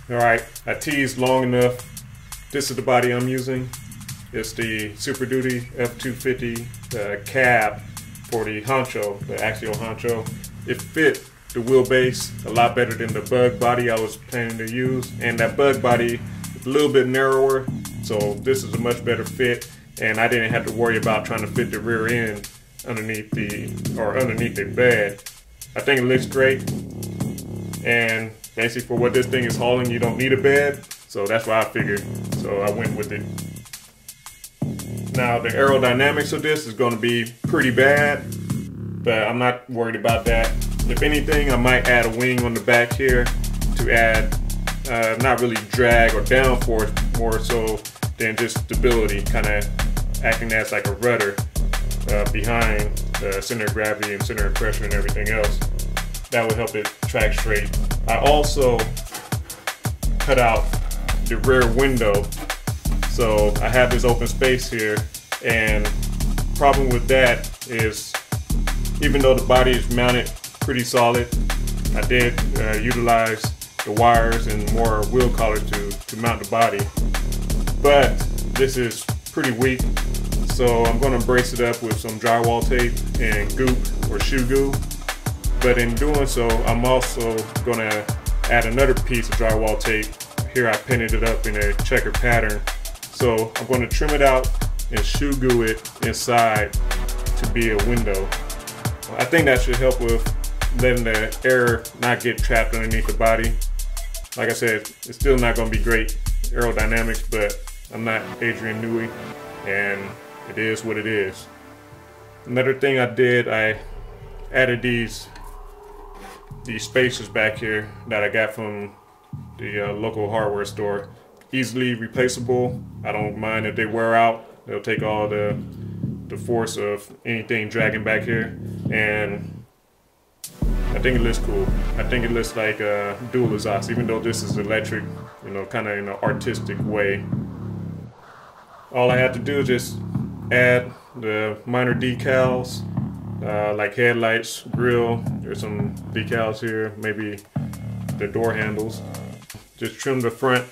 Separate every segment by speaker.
Speaker 1: Alright, I teased long enough. This is the body I'm using. It's the Super Duty F250 cab for the honcho, the axial honcho. It fit the wheelbase a lot better than the bug body I was planning to use, and that bug body is a little bit narrower, so this is a much better fit, and I didn't have to worry about trying to fit the rear end underneath the bed. I think it looks great, and basically for what this thing is hauling, you don't need a bed, so that's why I figured, so I went with it. Now the aerodynamics of this is going to be pretty bad, but I'm not worried about that. If anything, I might add a wing on the back here to add not really drag or downforce, more so than just stability, kind of acting as like a rudder behind the center of gravity and center of pressure and everything else. That would help it track straight. I also cut out the rear window, so I have this open space here, and problem with that is even though the body is mounted pretty solid, I did utilize the wires and more wheel collars to mount the body, but this is pretty weak, so I'm going to brace it up with some drywall tape and goop or shoe goo. But in doing so, I'm also going to add another piece of drywall tape. Here I painted it up in a checker pattern, so I'm going to trim it out and shoe goo it inside to be a window. I think that should help with letting the air not get trapped underneath the body. Like I said, it's still not going to be great aerodynamics, but I'm not Adrian Newey, and it is what it is. Another thing I did, I added these spacers back here that I got from the local hardware store. Easily replaceable. I don't mind if they wear out. They'll take all the force of anything dragging back here, and I think it looks cool. I think it looks like dual exhaust, even though this is electric, you know, kind of in an artistic way. All I had to do is just add the minor decals, like headlights, grill. There's some decals here, maybe the door handles. Just trim the front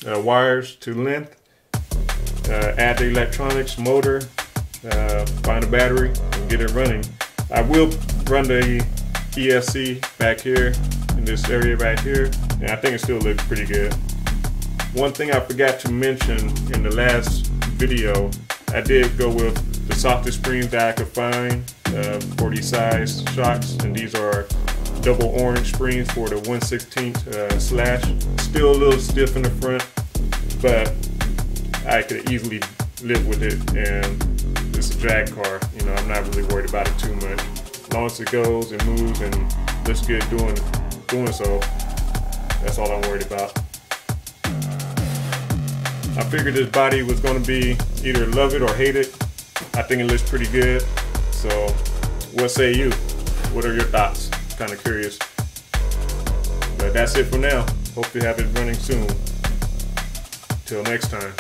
Speaker 1: wires to length, add the electronics, motor, find a battery, and get it running. I will run the ESC back here in this area right here, and I think it still looks pretty good. One thing I forgot to mention in the last video, I did go with the softest springs that I could find for these size shocks, and these are double orange springs for the 1/16 slash. Still a little stiff in the front, but I could easily live with it, and it's a drag car. You know, I'm not really worried about it too much. As long as it goes and moves and looks good doing so, that's all I'm worried about. I figured this body was going to be either love it or hate it. I think it looks pretty good. So what say you? What are your thoughts? Kind of curious. But that's it for now. Hope to have it running soon. Till next time.